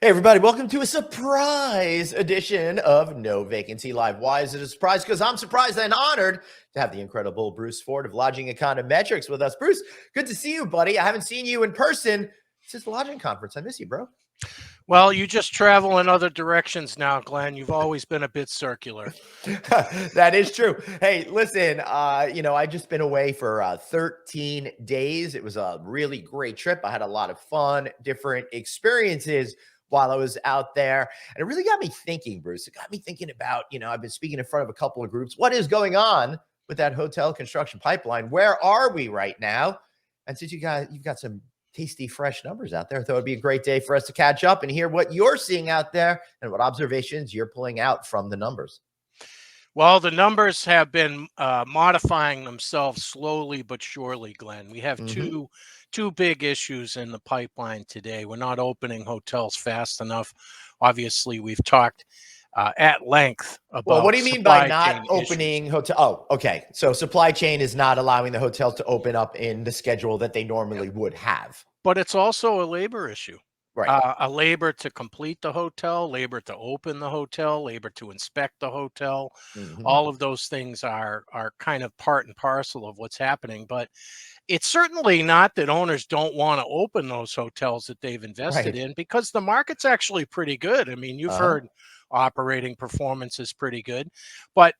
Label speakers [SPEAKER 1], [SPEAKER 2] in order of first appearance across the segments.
[SPEAKER 1] Hey, everybody, welcome to a surprise edition of No Vacancy Live. Why is it a surprise? Because I'm surprised and honored to have the incredible Bruce Ford of Lodging Econometrics with us. Bruce, good to see you, buddy. I haven't seen you in person since the lodging conference. I miss you, bro.
[SPEAKER 2] Well, you just travel in other directions now, Glenn. You've always been a bit circular.
[SPEAKER 1] That is true. Hey, listen, I just been away for 13 days. It was a really great trip. I had a lot of fun, different experiences while I was out there. And it really got me thinking, Bruce. It got me thinking about, I've been speaking in front of a couple of groups. What is going on with that hotel construction pipeline? Where are we right now? And since you've got some tasty, fresh numbers out there, I thought it'd be a great day for us to catch up and hear what you're seeing out there and what observations you're pulling out from the numbers.
[SPEAKER 2] Well, the numbers have been modifying themselves slowly but surely, Glenn. We have
[SPEAKER 1] Mm-hmm.
[SPEAKER 2] two big issues in the pipeline today. We're not opening hotels fast enough. Obviously, we've talked at length
[SPEAKER 1] Well, what
[SPEAKER 2] about
[SPEAKER 1] do you mean by
[SPEAKER 2] supply
[SPEAKER 1] not
[SPEAKER 2] chain issues.
[SPEAKER 1] opening hotel? Oh, okay. So supply chain is not allowing the hotels to open up in the schedule that they normally would have.
[SPEAKER 2] But it's also a labor issue.
[SPEAKER 1] Right.
[SPEAKER 2] A labor to complete the hotel, labor to open the hotel, labor to inspect the hotel.
[SPEAKER 1] Mm-hmm.
[SPEAKER 2] All of those things are kind of part and parcel of what's happening. But it's certainly not that owners don't want to open those hotels that they've invested
[SPEAKER 1] Right.
[SPEAKER 2] in, because the market's actually pretty good. I mean, you've
[SPEAKER 1] Uh-huh.
[SPEAKER 2] heard operating performance is pretty good, but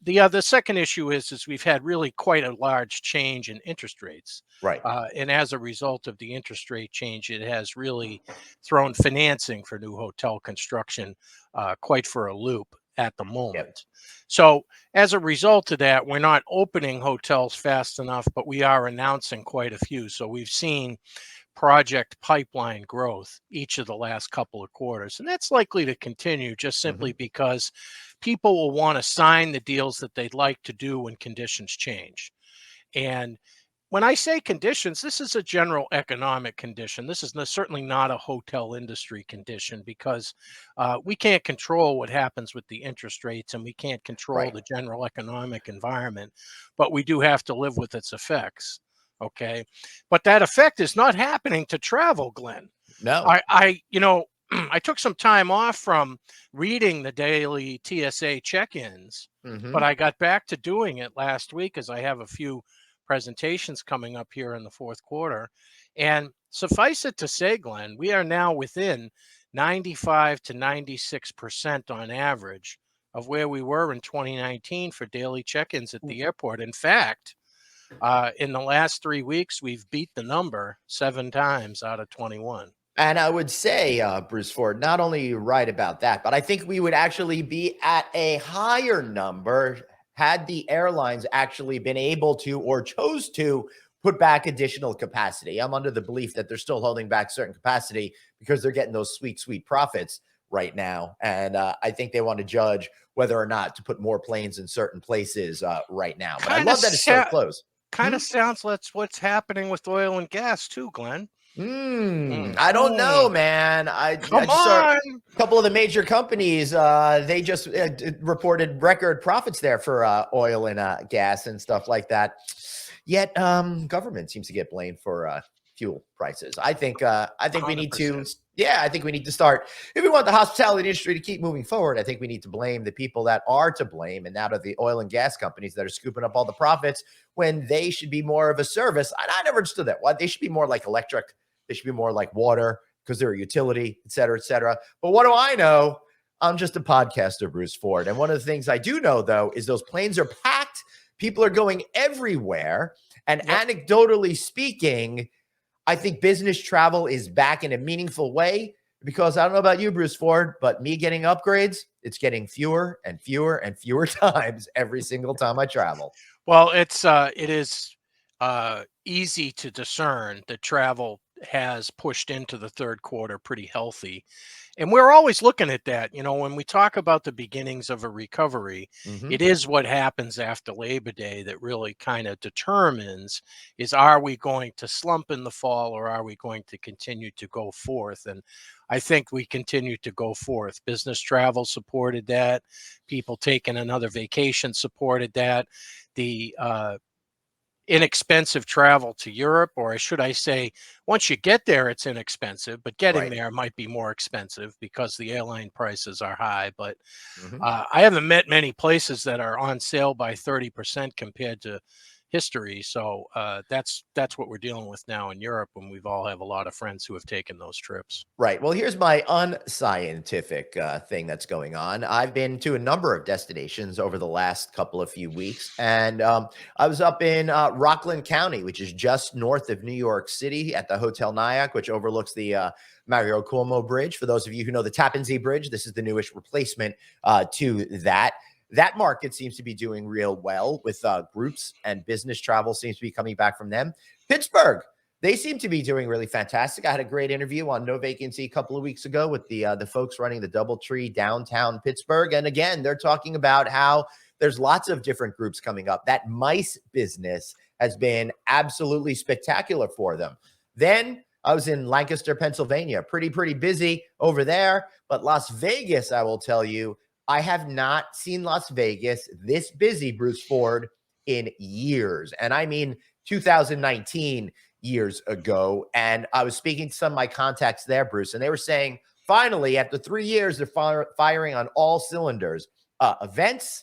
[SPEAKER 2] the second issue is we've had really quite a large change in interest rates,
[SPEAKER 1] Right.
[SPEAKER 2] and as a result of the interest rate change, it has really thrown financing for new hotel construction quite for a loop at the
[SPEAKER 1] Yep.
[SPEAKER 2] moment. So as a result of that, we're not opening hotels fast enough, but we are announcing quite a few. So we've seen project pipeline growth each of the last couple of quarters. And that's likely to continue just
[SPEAKER 1] Mm-hmm.
[SPEAKER 2] simply because people will want to sign the deals that they'd like to do when conditions change. And when I say conditions, this is a general economic condition. This is certainly not a hotel industry condition, because we can't control what happens with the interest rates and we can't control
[SPEAKER 1] Right.
[SPEAKER 2] the general economic environment, but we do have to live with its effects. Okay. But that effect is not happening to travel, Glenn.
[SPEAKER 1] No.
[SPEAKER 2] I I took some time off from reading the daily TSA check-ins,
[SPEAKER 1] Mm-hmm.
[SPEAKER 2] but I got back to doing it last week as I have a few presentations coming up here in the fourth quarter. And suffice it to say, Glenn, we are now within 95 to 96% on average of where we were in 2019 for daily check-ins at the airport. In fact, in the last 3 weeks, we've beat the number 7 times out of 21.
[SPEAKER 1] And I would say, Bruce Ford, not only are you right about that, but I think we would actually be at a higher number had the airlines actually been able to or chose to put back additional capacity. I'm under the belief that they're still holding back certain capacity because they're getting those sweet, sweet profits right now. And I think they want to judge whether or not to put more planes in certain places right now. But I
[SPEAKER 2] Kind of
[SPEAKER 1] love that it's so
[SPEAKER 2] sa-
[SPEAKER 1] close.
[SPEAKER 2] kind
[SPEAKER 1] Hmm?
[SPEAKER 2] of sounds like what's happening with oil and gas too, Glenn.
[SPEAKER 1] I don't know,
[SPEAKER 2] Mhm.
[SPEAKER 1] man. I
[SPEAKER 2] Come
[SPEAKER 1] just saw a
[SPEAKER 2] on.
[SPEAKER 1] couple of the major companies. They just reported record profits there for oil and gas and stuff like that. Yet, government seems to get blamed for fuel prices. I think we need to.
[SPEAKER 2] 100%.
[SPEAKER 1] Yeah, I think we need to start. If we want the hospitality industry to keep moving forward, I think we need to blame the people that are to blame, and out of the oil and gas companies that are scooping up all the profits when they should be more of a service. I never understood that. Why they should be more like electric. They should be more like water because they're a utility, et cetera, et cetera. But what do I know? I'm just a podcaster, Bruce Ford. And one of the things I do know, though, is those planes are packed. People are going everywhere. And
[SPEAKER 2] Yep.
[SPEAKER 1] anecdotally speaking, I think business travel is back in a meaningful way because I don't know about you, Bruce Ford, but me getting upgrades, it's getting fewer and fewer and fewer times every single time I travel.
[SPEAKER 2] Well, it is easy to discern that travel has pushed into the third quarter pretty healthy. And we're always looking at that. When we talk about the beginnings of a recovery,
[SPEAKER 1] Mm-hmm.
[SPEAKER 2] it is what happens after Labor Day that really kind of determines, is are we going to slump in the fall or are we going to continue to go forth? And I think we continue to go forth. Business travel supported that. People taking another vacation supported that. The inexpensive travel to Europe, or should I say, once you get there, it's inexpensive, but getting
[SPEAKER 1] Right.
[SPEAKER 2] there might be more expensive because the airline prices are high. But
[SPEAKER 1] Hmm.
[SPEAKER 2] I haven't met many places that are on sale by 30% compared to history. So that's what we're dealing with now in Europe, when we've all have a lot of friends who have taken those trips.
[SPEAKER 1] Right. Well, here's my unscientific thing that's going on. I've been to a number of destinations over the last couple of few weeks, and I was up in Rockland County, which is just north of New York City, at the Hotel Nyack, which overlooks the Mario Cuomo Bridge. For those of you who know the Tappan Zee Bridge, this is the newest replacement to that. That market seems to be doing real well with groups, and business travel seems to be coming back from them. Pittsburgh, they seem to be doing really fantastic. I had a great interview on No Vacancy a couple of weeks ago with the folks running the DoubleTree downtown Pittsburgh, and again, they're talking about how there's lots of different groups coming up. That MICE business has been absolutely spectacular for them. Then I was in Lancaster, Pennsylvania, pretty busy over there. But Las Vegas, I will tell you, I have not seen Las Vegas this busy, Bruce Ford, in years, and I mean 2019 years ago. And I was speaking to some of my contacts there, Bruce, and they were saying finally, after 3 years, they're firing on all cylinders. Events,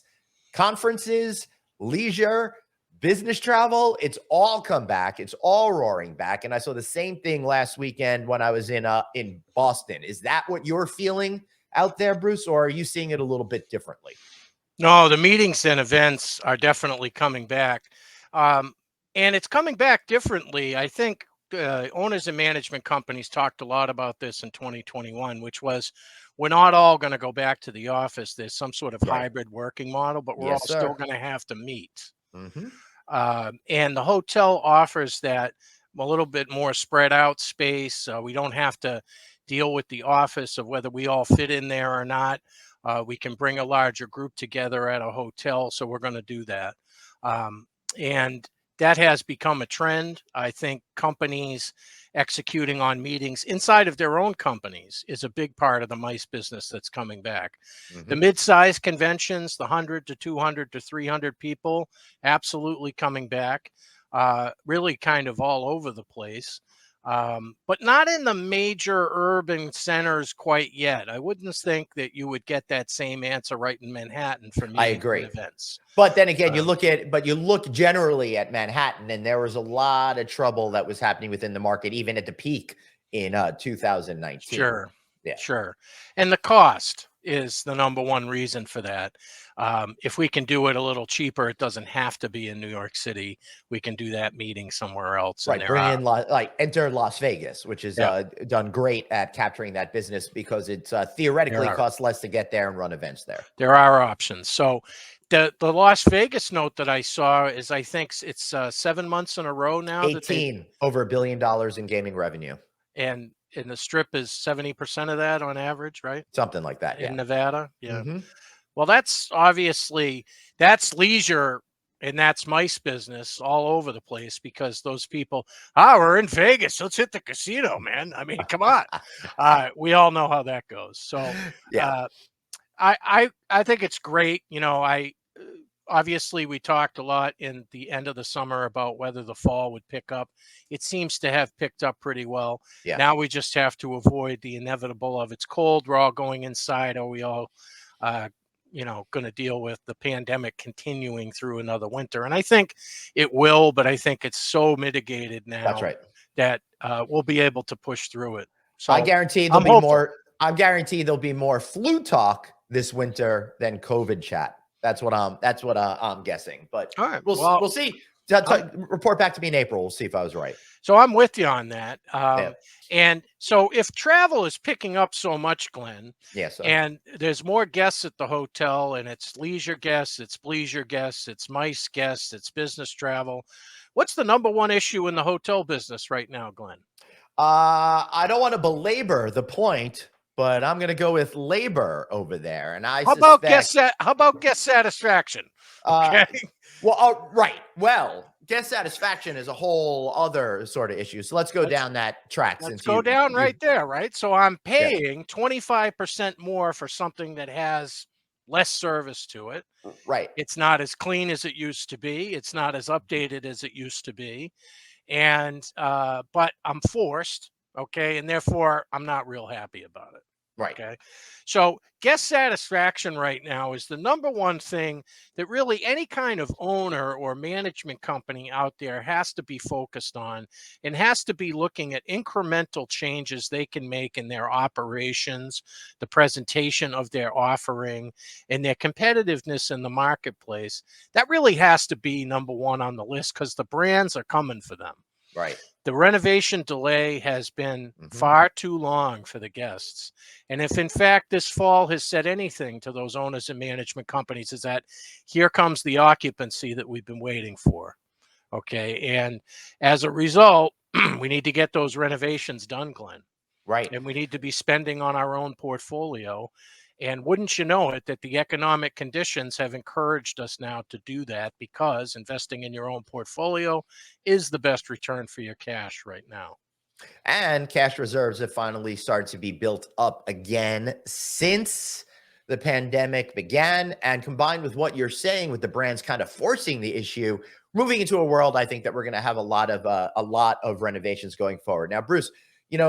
[SPEAKER 1] conferences, leisure, business travel, it's all come back. It's all roaring back. And I saw the same thing last weekend when I was in Boston. Is that what you're feeling out there, Bruce, or are you seeing it a little bit differently?
[SPEAKER 2] No, the meetings and events are definitely coming back. Um, and it's coming back differently. I think owners and management companies talked a lot about this in 2021, which was, we're not all going to go back to the office. There's some sort of
[SPEAKER 1] Right.
[SPEAKER 2] hybrid working model, but we're
[SPEAKER 1] Yes,
[SPEAKER 2] all still
[SPEAKER 1] sir.
[SPEAKER 2] going to have to meet.
[SPEAKER 1] Hmm.
[SPEAKER 2] And the hotel offers that a little bit more spread out space. We don't have to deal with the office of whether we all fit in there or not. We can bring a larger group together at a hotel, so we're going to do that. Um, and that has become a trend. I think companies executing on meetings inside of their own companies is a big part of the MICE business that's coming back. The
[SPEAKER 1] Hmm.
[SPEAKER 2] mid-sized conventions, the 100 to 200 to 300 people, absolutely coming back. Really kind of all over the place. But not in the major urban centers quite yet. I wouldn't think that you would get that same answer right in Manhattan for
[SPEAKER 1] I
[SPEAKER 2] meetings and
[SPEAKER 1] agree.
[SPEAKER 2] events.
[SPEAKER 1] But then again,
[SPEAKER 2] Um,
[SPEAKER 1] you look generally at Manhattan, and there was a lot of trouble that was happening within the market, even at the peak in 2019.
[SPEAKER 2] Sure,
[SPEAKER 1] Yeah.
[SPEAKER 2] sure. And the cost is the number one reason for that. If we can do it a little cheaper, it doesn't have to be in New York City. We can do that meeting somewhere else, and
[SPEAKER 1] Right.
[SPEAKER 2] there
[SPEAKER 1] Bring
[SPEAKER 2] are.
[SPEAKER 1] in like enter Las Vegas, which is
[SPEAKER 2] Yeah,
[SPEAKER 1] done great at capturing that business because it's
[SPEAKER 2] there
[SPEAKER 1] theoretically
[SPEAKER 2] are.
[SPEAKER 1] costs less to get there and run events there.
[SPEAKER 2] There are options. So the Las Vegas note that I saw is, I think it's 7 months in a row now that they've,
[SPEAKER 1] 18 over $1 billion in gaming revenue,
[SPEAKER 2] and the strip is 70% of that on average, right?
[SPEAKER 1] something like that.
[SPEAKER 2] In
[SPEAKER 1] Yeah.
[SPEAKER 2] Nevada. Yeah.
[SPEAKER 1] Hmm.
[SPEAKER 2] Well, that's obviously, that's leisure, and that's MICE business all over the place, because those people, we're in Vegas. Let's hit the casino, man. I mean, come on. We all know how that goes. So
[SPEAKER 1] Yeah.
[SPEAKER 2] uh, I think it's great. Obviously we talked a lot in the end of the summer about whether the fall would pick up. It seems to have picked up pretty well.
[SPEAKER 1] Yeah.
[SPEAKER 2] Now we just have to avoid the inevitable of, it's cold, we're all going inside. Are we all uh, going to deal with the pandemic continuing through another winter? And I think it will, but I think it's so mitigated
[SPEAKER 1] That's
[SPEAKER 2] now
[SPEAKER 1] right.
[SPEAKER 2] that we'll be able to push through it.
[SPEAKER 1] I
[SPEAKER 2] So
[SPEAKER 1] guarantee there'll
[SPEAKER 2] I'm
[SPEAKER 1] be
[SPEAKER 2] hopeful.
[SPEAKER 1] more. I guarantee there'll be more flu talk this winter than COVID chat. That's what I'm guessing. But
[SPEAKER 2] All right.
[SPEAKER 1] we'll
[SPEAKER 2] Well,
[SPEAKER 1] see.
[SPEAKER 2] I'm
[SPEAKER 1] Report back to me in April. We'll see if I was right.
[SPEAKER 2] So I'm with you on that.
[SPEAKER 1] Yeah.
[SPEAKER 2] And so if travel is picking up so much, Glenn,
[SPEAKER 1] Yes, sir.
[SPEAKER 2] and there's more guests at the hotel, and it's leisure guests, it's bleisure guests, it's MICE guests, it's business travel, what's the number one issue in the hotel business right now, Glenn?
[SPEAKER 1] I don't want to belabor the point, but I'm going to go with labor over there, and I
[SPEAKER 2] How about
[SPEAKER 1] suspect.
[SPEAKER 2] how about guest satisfaction?
[SPEAKER 1] Uh,
[SPEAKER 2] Okay.
[SPEAKER 1] well, right. Well, guest satisfaction is a whole other sort of issue. So let's go
[SPEAKER 2] let's
[SPEAKER 1] down that track
[SPEAKER 2] let's
[SPEAKER 1] since
[SPEAKER 2] go down
[SPEAKER 1] you
[SPEAKER 2] right there, right? So I'm
[SPEAKER 1] yeah.
[SPEAKER 2] paying 25% more for something that has less service to it.
[SPEAKER 1] Right.
[SPEAKER 2] It's not as clean as it used to be. It's not as updated as it used to be. And but I'm forced, okay, and therefore I'm not real happy about it.
[SPEAKER 1] Right.
[SPEAKER 2] Okay. So guest satisfaction right now is the number one thing that really any kind of owner or management company out there has to be focused on, and has to be looking at incremental changes they can make in their operations, the presentation of their offering, and their competitiveness in the marketplace. That really has to be number one on the list, because the brands are coming for them.
[SPEAKER 1] Right.
[SPEAKER 2] The renovation delay has been
[SPEAKER 1] Hmm.
[SPEAKER 2] far too long for the guests. And if in fact this fall has said anything to those owners and management companies, is that here comes the occupancy that we've been waiting for. Okay. And as a result, we need to get those renovations done, Glenn,
[SPEAKER 1] Right.
[SPEAKER 2] and we need to be spending on our own portfolio. And wouldn't you know it, that the economic conditions have encouraged us now to do that, because investing in your own portfolio is the best return for your cash right now.
[SPEAKER 1] And cash reserves have finally started to be built up again since the pandemic began. And combined with what you're saying, with the brands kind of forcing the issue, moving into a world, I think that we're going to have a lot of renovations going forward. Now, Bruce,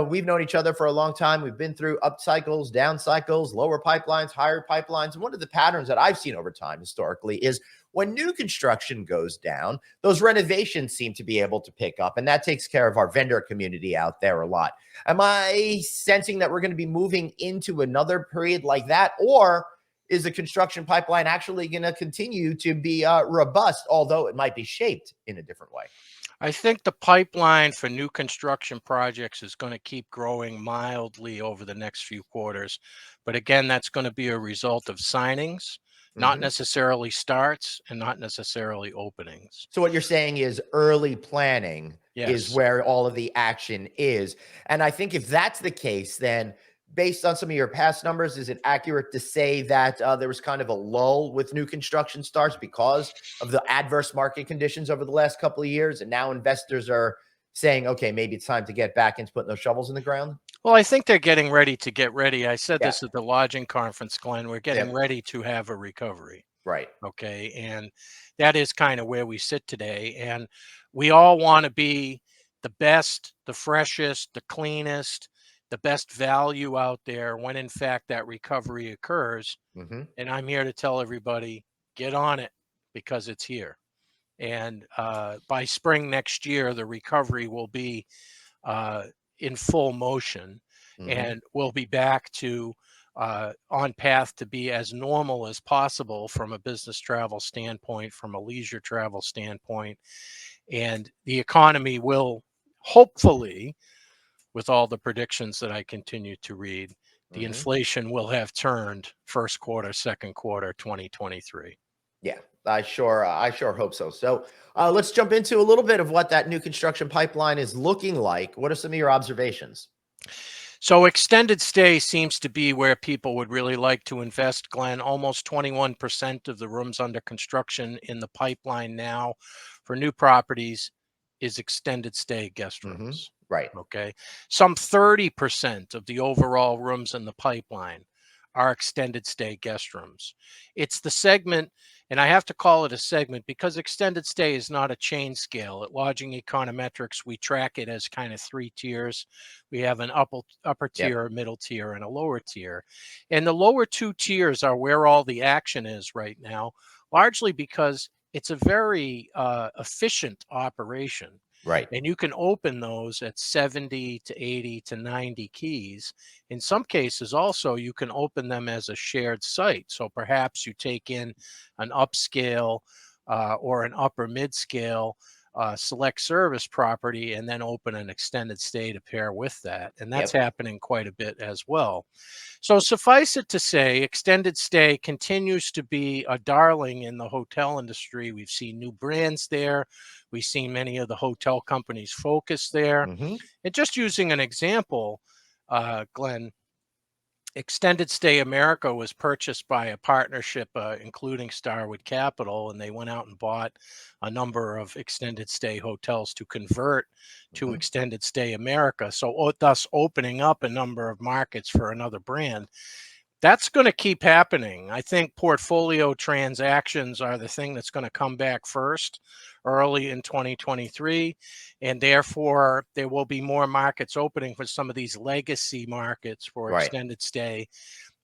[SPEAKER 1] we've known each other for a long time. We've been through up cycles, down cycles, lower pipelines, higher pipelines. And one of the patterns that I've seen over time historically is when new construction goes down, those renovations seem to be able to pick up, and that takes care of our vendor community out there a lot. Am I sensing that we're going to be moving into another period like that, or is the construction pipeline actually going to continue to be robust, although it might be shaped in a different way?
[SPEAKER 2] I think the pipeline for new construction projects is going to keep growing mildly over the next few quarters. But again, that's going to be a result of signings, not
[SPEAKER 1] Hmm.
[SPEAKER 2] necessarily starts, and not necessarily openings.
[SPEAKER 1] So what you're saying is early planning is
[SPEAKER 2] Yes.
[SPEAKER 1] where all of the action is. And I think if that's the case, then based on some of your past numbers, is it accurate to say that there was kind of a lull with new construction starts because of the adverse market conditions over the last couple of years? And now investors are saying, okay, maybe it's time to get back into putting those shovels in the ground?
[SPEAKER 2] Well, I think they're getting ready to get ready. I said
[SPEAKER 1] Yeah.
[SPEAKER 2] this at the lodging conference, Glenn. We're getting
[SPEAKER 1] Yep.
[SPEAKER 2] ready to have a recovery.
[SPEAKER 1] Right.
[SPEAKER 2] Okay. And that is kind of where we sit today. And we all want to be the best, the freshest, the cleanest, the best value out there when in fact that recovery occurs.
[SPEAKER 1] Hmm.
[SPEAKER 2] And I'm here to tell everybody, get on it, because it's here. And by spring next year, the recovery will be uh, in full motion,
[SPEAKER 1] Hmm.
[SPEAKER 2] and we'll be back to on path to be as normal as possible from a business travel standpoint, from a leisure travel standpoint. And the economy will hopefully, with all the predictions that I continue to read, the
[SPEAKER 1] Hmm.
[SPEAKER 2] inflation will have turned first quarter, second quarter 2023.
[SPEAKER 1] Yeah, I sure hope so. So let's jump into a little bit of what that new construction pipeline is looking like. What are some of your observations?
[SPEAKER 2] So extended stay seems to be where people would really like to invest, Glenn. Almost 21% of the rooms under construction in the pipeline now for new properties is extended stay guest
[SPEAKER 1] Hmm.
[SPEAKER 2] rooms.
[SPEAKER 1] Right.
[SPEAKER 2] Okay. Some 30% of the overall rooms in the pipeline are extended stay guest rooms. It's the segment, and I have to call it a segment because extended stay is not a chain scale. At Lodging Econometrics, we track it as kind of three tiers. We have an upper
[SPEAKER 1] Yep.
[SPEAKER 2] tier, a middle tier, and a lower tier. And the lower two tiers are where all the action is right now, largely because it's a very efficient operation.
[SPEAKER 1] Right.
[SPEAKER 2] And you can open those at 70 to 80 to 90 keys. In some cases, also, you can open them as a shared site. So perhaps you take in an upscale or an upper mid scale select service property and then open an extended stay to pair with that. And that's
[SPEAKER 1] Yep.
[SPEAKER 2] happening quite a bit as well. So suffice it to say, extended stay continues to be a darling in the hotel industry. We've seen new brands there. We've seen many of the hotel companies focus there.
[SPEAKER 1] Hmm.
[SPEAKER 2] And just using an example, Glenn, Extended Stay America was purchased by a partnership, including Starwood Capital, and they went out and bought a number of extended stay hotels to convert to
[SPEAKER 1] Hmm.
[SPEAKER 2] Extended Stay America. So, thus opening up a number of markets for another brand. That's going to keep happening. I think portfolio transactions are the thing that's going to come back first early in 2023. And therefore, there will be more markets opening for some of these legacy markets for
[SPEAKER 1] Right.
[SPEAKER 2] extended stay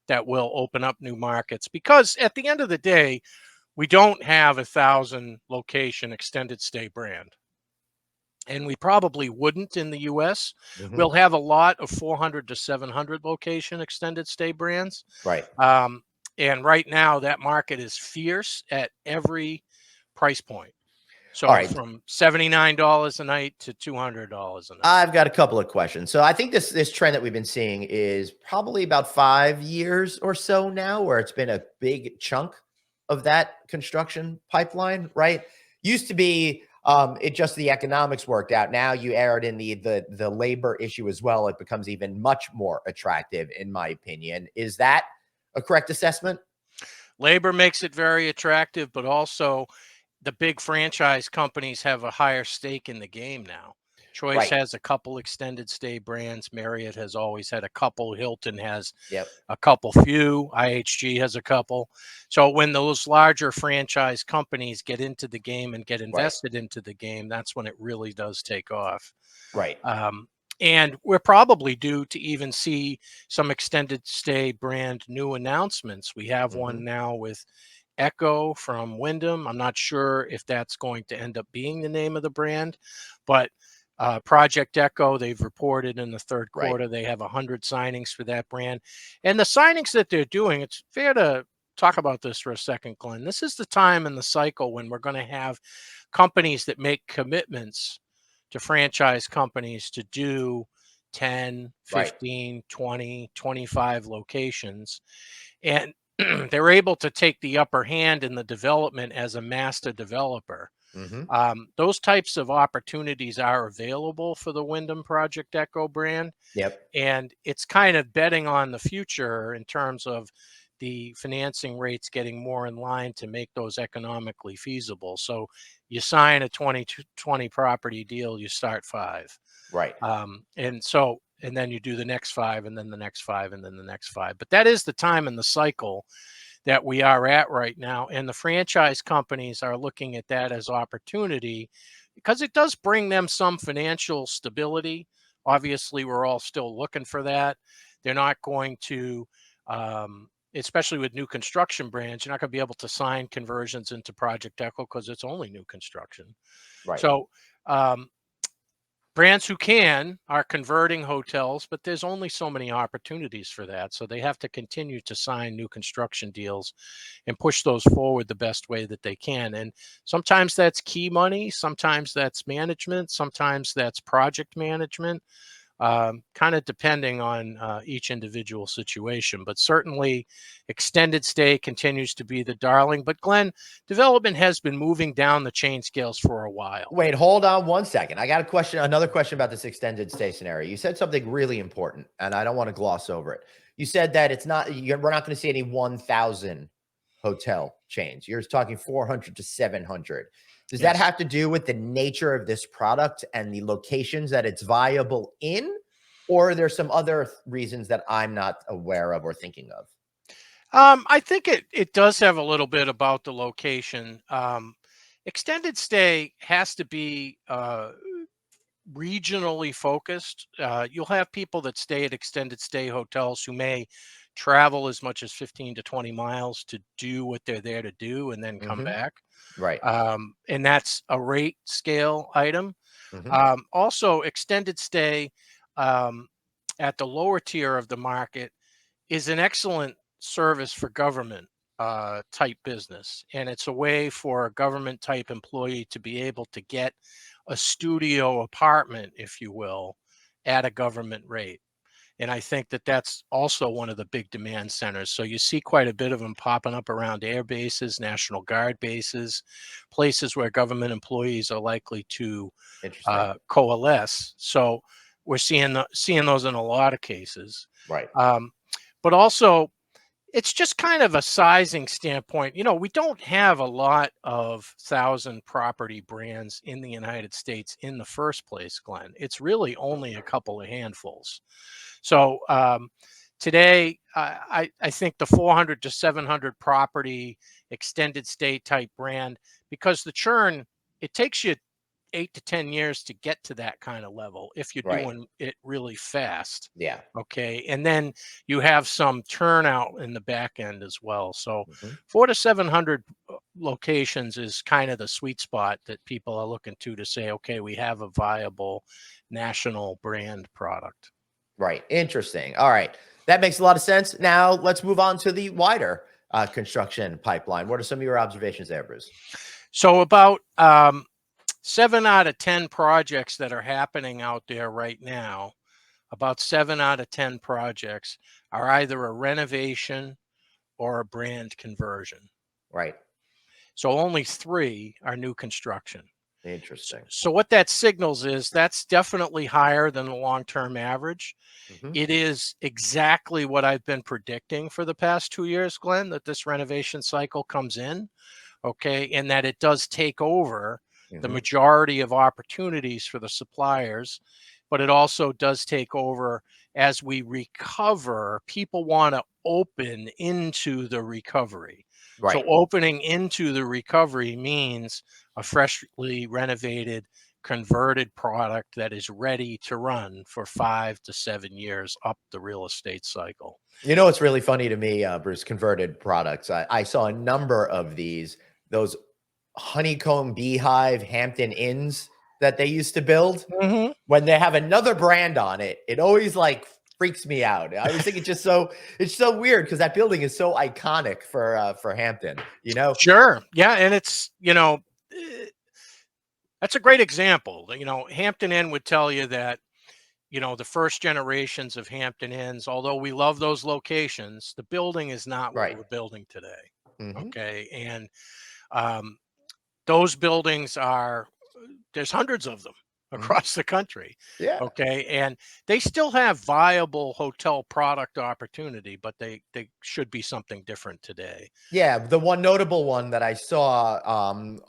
[SPEAKER 2] that will open up new markets. Because at the end of the day, we don't have 1,000 location extended stay brand. And we probably wouldn't in the US.
[SPEAKER 1] Hmm.
[SPEAKER 2] We'll have a lot of 400 to 700 location extended stay brands.
[SPEAKER 1] Right.
[SPEAKER 2] Um, and right now, that market is fierce at every price point.
[SPEAKER 1] All
[SPEAKER 2] So
[SPEAKER 1] right.
[SPEAKER 2] from $79 a night to $200 a night.
[SPEAKER 1] I've got a couple of questions. So I think this trend that we've been seeing is probably about 5 years or so now, where it's been a big chunk of that construction pipeline, right? Used to be it just the economics worked out. Now you add in the labor issue as well. It becomes even much more attractive, in my opinion. Is that a correct assessment?
[SPEAKER 2] Labor makes it very attractive, but also the big franchise companies have a higher stake in the game now. Choice
[SPEAKER 1] Right.
[SPEAKER 2] has a couple extended stay brands. Marriott has always had a couple. Hilton has
[SPEAKER 1] Yep.
[SPEAKER 2] a couple few. IHG has a couple. So when those larger franchise companies get into the game and get
[SPEAKER 1] Right.
[SPEAKER 2] invested into the game, that's when it really does take off.
[SPEAKER 1] Right.
[SPEAKER 2] Um, and we're probably due to even see some extended stay brand new announcements. We have
[SPEAKER 1] Hmm.
[SPEAKER 2] one now with Echo from Wyndham. I'm not sure if that's going to end up being the name of the brand, but Project Echo, they've reported in the third
[SPEAKER 1] Right.
[SPEAKER 2] quarter they have 100 signings for that brand. And the signings that they're doing, it's fair to talk about this for a second, Glenn. This is the time in the cycle when we're going to have companies that make commitments to franchise companies to do 10,
[SPEAKER 1] Right.
[SPEAKER 2] 15, 20, 25 locations. And they're able to take the upper hand in the development as a master developer.
[SPEAKER 1] Hmm.
[SPEAKER 2] Those types of opportunities are available for the Wyndham Project Echo brand.
[SPEAKER 1] Yep.
[SPEAKER 2] And it's kind of betting on the future in terms of the financing rates getting more in line to make those economically feasible. So you sign a 2020 property deal, you start five.
[SPEAKER 1] Right.
[SPEAKER 2] And then you do the next five, and then the next five, and then the next five. But that is the time in the cycle that we are at right now. And the franchise companies are looking at that as opportunity because it does bring them some financial stability. Obviously, we're all still looking for that. They're not going to, especially with new construction brands, you're not going to be able to sign conversions into Project Echo because it's only new construction.
[SPEAKER 1] Right.
[SPEAKER 2] So, um, brands who can are converting hotels, but there's only so many opportunities for that. So they have to continue to sign new construction deals and push those forward the best way that they can. And sometimes that's key money, sometimes that's management, sometimes that's project management, kind of depending on each individual situation. But certainly, extended stay continues to be the darling. But Glenn, development has been moving down the chain scales for a while.
[SPEAKER 1] Wait, hold on one second. I got a question, another question about this extended stay scenario. You said something really important, and I don't want to gloss over it. You said that we're not going to see any 1,000 hotel chains. You're talking 400 to 700. Does that
[SPEAKER 2] Yes.
[SPEAKER 1] have to do with the nature of this product and the locations that it's viable in? Or are there some other reasons that I'm not aware of or thinking of?
[SPEAKER 2] I think it does have a little bit about the location. Extended stay has to be regionally focused. You'll have people that stay at extended stay hotels who may travel as much as 15 to 20 miles to do what they're there to do and then come
[SPEAKER 1] Hmm.
[SPEAKER 2] back.
[SPEAKER 1] Right.
[SPEAKER 2] And that's a rate scale item.
[SPEAKER 1] Hmm.
[SPEAKER 2] Also, extended stay um, at the lower tier of the market is an excellent service for government type business. And it's a way for a government type employee to be able to get a studio apartment, if you will, at a government rate. And I think that that's also one of the big demand centers. So you see quite a bit of them popping up around air bases, National Guard bases, places where government employees are likely to
[SPEAKER 1] Interesting.
[SPEAKER 2] coalesce. So we're seeing those in a lot of cases.
[SPEAKER 1] Right.
[SPEAKER 2] Um, but also, it's just kind of a sizing standpoint. We don't have a lot of 1,000 property brands in the United States in the first place, Glenn. It's really only a couple of handfuls. So today, I think the 400 to 700 property extended stay type brand, because the churn, it takes you 8 to 10 years to get to that kind of level if you're
[SPEAKER 1] Right.
[SPEAKER 2] doing it really fast.
[SPEAKER 1] Yeah.
[SPEAKER 2] Okay. And then you have some turnout in the back end as well. So
[SPEAKER 1] Mhm.
[SPEAKER 2] 4 to 700 locations is kind of the sweet spot that people are looking to say, okay, we have a viable national brand product.
[SPEAKER 1] Right. Interesting. All right. That makes a lot of sense. Now let's move on to the wider construction pipeline. What are some of your observations there, Bruce?
[SPEAKER 2] So about 7 out of 10 projects that are happening out there right now, about 7 out of 10 projects are either a renovation or a brand conversion.
[SPEAKER 1] Right.
[SPEAKER 2] So only 3 are new construction. So,
[SPEAKER 1] Interesting.
[SPEAKER 2] so what that signals is that's definitely higher than the long-term average.
[SPEAKER 1] Hmm.
[SPEAKER 2] It is exactly what I've been predicting for the past 2 years, Glenn, that this renovation cycle comes in. Okay, and that it does take over the
[SPEAKER 1] Hmm.
[SPEAKER 2] majority of opportunities for the suppliers, but it also does take over as we recover. People want to open into the recovery. So
[SPEAKER 1] Right.
[SPEAKER 2] opening into the recovery means a freshly renovated, converted product that is ready to run for 5 to 7 years up the real estate cycle.
[SPEAKER 1] You know, it's really funny to me, Bruce, converted products. I saw a number of those honeycomb beehive Hampton Inns that they used to build.
[SPEAKER 2] Mhm.
[SPEAKER 1] When they have another brand on it, it always like freaks me out. I always think it's so weird because that building is so iconic for Hampton, you know?
[SPEAKER 2] Sure. Yeah, and it's, eh, that's a great example. Hampton Inn would tell you that, the first generations of Hampton Inns, although we love those locations, the building is not what
[SPEAKER 1] Right.
[SPEAKER 2] we're building today.
[SPEAKER 1] Hmm.
[SPEAKER 2] Okay. And um, those buildings are, there's hundreds of them
[SPEAKER 1] Hmm.
[SPEAKER 2] across the country.
[SPEAKER 1] Yeah.
[SPEAKER 2] Okay. And they still have viable hotel product opportunity, but they should be something different today.
[SPEAKER 1] Yeah, the one notable one that I saw,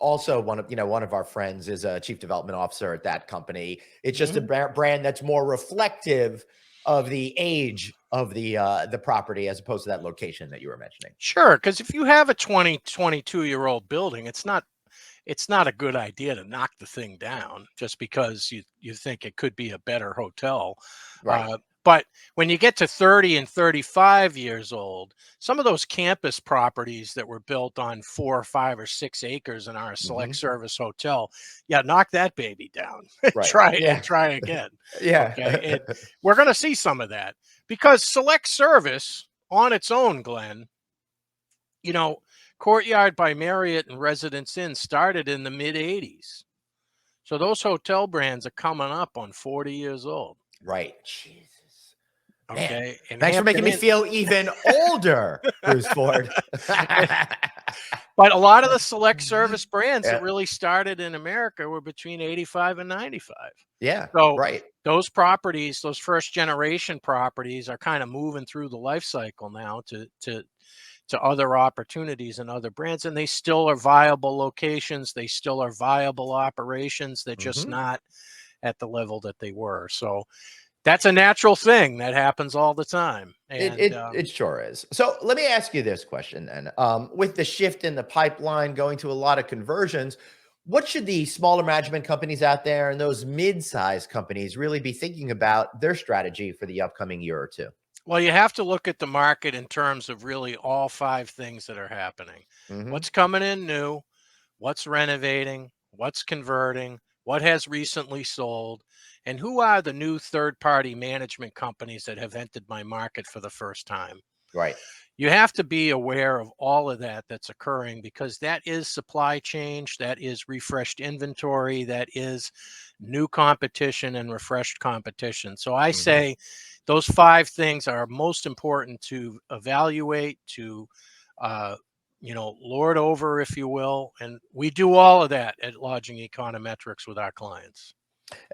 [SPEAKER 1] also one of our friends is a chief development officer at that company. It's just a
[SPEAKER 2] Mhm.
[SPEAKER 1] brand that's more reflective of the age of the property as opposed to that location that you were mentioning.
[SPEAKER 2] Sure. Because if you have a 22-year-old building, it's not a good idea to knock the thing down just because you think it could be a better hotel.
[SPEAKER 1] Right.
[SPEAKER 2] But when you get to 30 and 35 years old, some of those campus properties that were built on 4 or 5 or 6 acres in our select
[SPEAKER 1] Hmm.
[SPEAKER 2] service hotel, yeah, knock that baby down.
[SPEAKER 1] Right.
[SPEAKER 2] Try and
[SPEAKER 1] Yeah.
[SPEAKER 2] try again. Okay,
[SPEAKER 1] Yeah.
[SPEAKER 2] and we're going to see some of that because select service on its own, Glenn, you know, Courtyard by Marriott and Residence Inn started in the mid 80s. So those hotel brands are coming up on 40 years old.
[SPEAKER 1] Right. Jesus. Man,
[SPEAKER 2] Okay. And
[SPEAKER 1] thanks for making
[SPEAKER 2] Hampton
[SPEAKER 1] me
[SPEAKER 2] Inn,
[SPEAKER 1] feel even older, Bruce Ford.
[SPEAKER 2] but a lot of the select service brands that
[SPEAKER 1] Yeah.
[SPEAKER 2] really started in America were between 85 and 95.
[SPEAKER 1] Yeah.
[SPEAKER 2] So
[SPEAKER 1] Right.
[SPEAKER 2] those properties, those first generation properties are kind of moving through the life cycle now to other opportunities and other brands, and they still are viable locations, they still are viable operations, they're just
[SPEAKER 1] Hmm.
[SPEAKER 2] not at the level that they were. So that's a natural thing that happens all the time.
[SPEAKER 1] It
[SPEAKER 2] And
[SPEAKER 1] it it sure is. So let me ask you this question then. With the shift in the pipeline going to a lot of conversions, what should the smaller management companies out there and those mid-sized companies really be thinking about their strategy for the upcoming year or two?
[SPEAKER 2] well, you have to look at the market in terms of really all 5 things that are happening.
[SPEAKER 1] Hmm.
[SPEAKER 2] What's coming in new, what's renovating, what's converting, what has recently sold, and who are the new third party management companies that have entered my market for the first time.
[SPEAKER 1] Right.
[SPEAKER 2] You have to be aware of all of that that's occurring because that is supply change, that is refreshed inventory, that is new competition and refreshed competition. So I
[SPEAKER 1] Hmm.
[SPEAKER 2] say those 5 things are most important to evaluate, to uh, lord over, if you will. And we do all of that at Lodging Econometrics with our clients.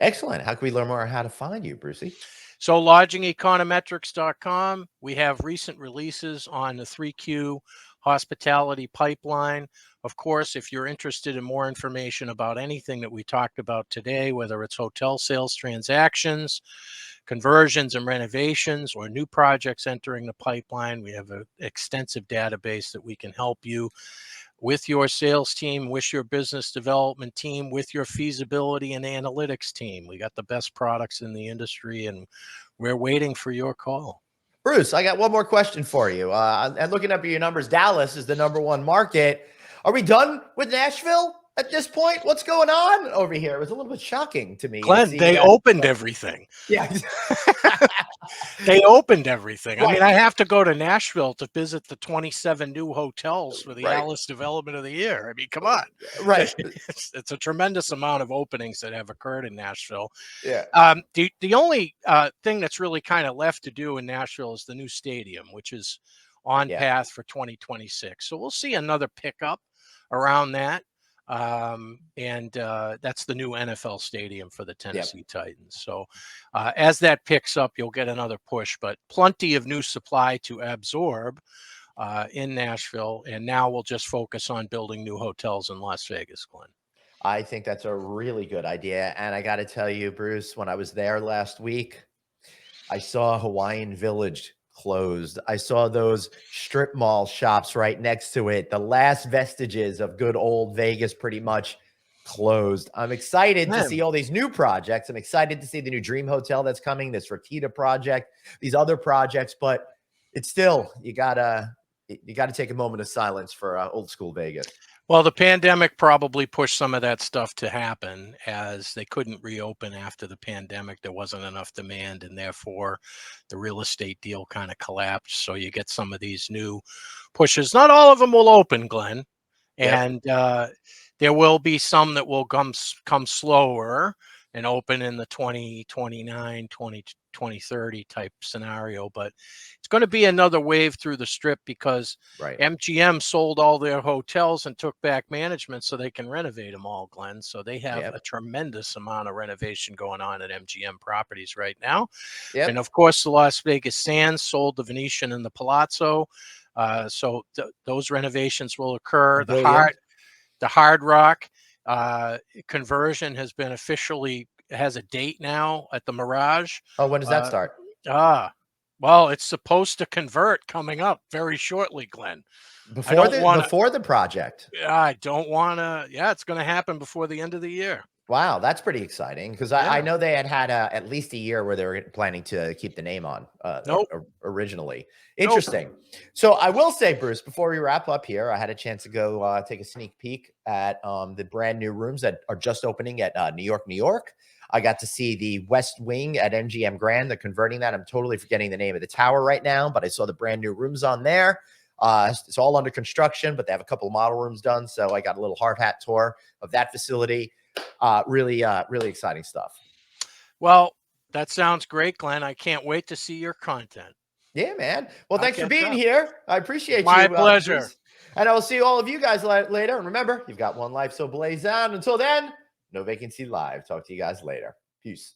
[SPEAKER 1] Excellent. How can we learn more on how to find you, Brucey?
[SPEAKER 2] So lodgingeconometrics.com, we have recent releases on the 3Q hospitality pipeline. Of course, if you're interested in more information about anything that we talked about today, whether it's hotel sales transactions, conversions and renovations or new projects entering the pipeline. We have an extensive database that we can help you with your sales team, with your business development team, with your feasibility and analytics team. We got the best products in the industry, and we're waiting for your call.
[SPEAKER 1] Bruce, I got one more question for you. And looking up at your numbers, Dallas is the #1 market. Are we done with Nashville at this point? What's going on over here? It was a little bit shocking to me to
[SPEAKER 2] Glenn,
[SPEAKER 1] see
[SPEAKER 2] they
[SPEAKER 1] that.
[SPEAKER 2] opened everything.
[SPEAKER 1] Yeah.
[SPEAKER 2] They opened everything. I
[SPEAKER 1] Right.
[SPEAKER 2] mean, I have to go to Nashville to visit the 27 new hotels for the
[SPEAKER 1] Right.
[SPEAKER 2] Alice Development of the Year. I mean, come on.
[SPEAKER 1] Right.
[SPEAKER 2] It's a tremendous amount of openings that have occurred in Nashville.
[SPEAKER 1] Yeah.
[SPEAKER 2] The only thing that's really kind of left to do in Nashville is the new stadium, which is on
[SPEAKER 1] Yeah.
[SPEAKER 2] path for 2026. So we'll see another pickup around that. That's the new NFL stadium for the Tennessee Titans. So as that picks up, you'll get another push, but plenty of new supply to absorb in Nashville. And now we'll just focus on building new hotels in Las Vegas, Glenn.
[SPEAKER 1] I think that's a really good idea. And I got to tell you, Bruce, when I was there last week, I saw Hawaiian Village closed. I saw those strip mall shops right next to it. The last vestiges of good old Vegas pretty much closed. I'm excited to see all these new projects. I'm excited to see the new Dream Hotel that's coming, this Rakita project, these other projects, but it's still, you gotta take a moment of silence for old school Vegas.
[SPEAKER 2] Well, the pandemic probably pushed some of that stuff to happen, as they couldn't reopen after the pandemic. There wasn't enough demand, and therefore the real estate deal kind of collapsed. So you get some of these new pushes. Not all of them will open, Glenn. And there will be some that will come slower and open in the 2029, 2030 type scenario. But it's going to be another wave through the strip, because MGM sold all their hotels and took back management so they can renovate them all, Glenn. So they have a tremendous amount of renovation going on at MGM properties right now. And of course, the Las Vegas Sands sold the Venetian and the Palazzo. So those renovations will occur. The Hard Rock conversion has been has a date now at the Mirage.
[SPEAKER 1] Oh, when does that start?
[SPEAKER 2] Well, it's supposed to convert coming up very shortly, Glenn.
[SPEAKER 1] Before the project.
[SPEAKER 2] I don't want to. Yeah, it's going to happen before the end of the year.
[SPEAKER 1] Wow, that's pretty exciting, because I know they had at least a year where they were planning to keep the name on originally. Interesting. So I will say, Bruce, before we wrap up here, I had a chance to go take a sneak peek at the brand new rooms that are just opening at New York. I got to see the West Wing at MGM Grand. They're converting that. I'm totally forgetting the name of the tower right now, but I saw the brand new rooms on there. It's all under construction, but they have a couple of model rooms done. So I got a little hard hat tour of that facility. Really exciting stuff.
[SPEAKER 2] Well, that sounds great, Glenn. I can't wait to see your content.
[SPEAKER 1] Yeah, man. Well, thanks for being here. I appreciate you.
[SPEAKER 2] My pleasure.
[SPEAKER 1] Bruce. And I will see all of you guys later. And remember, you've got one life, so blaze on. Until then, no vacancy live. Talk to you guys later. Peace.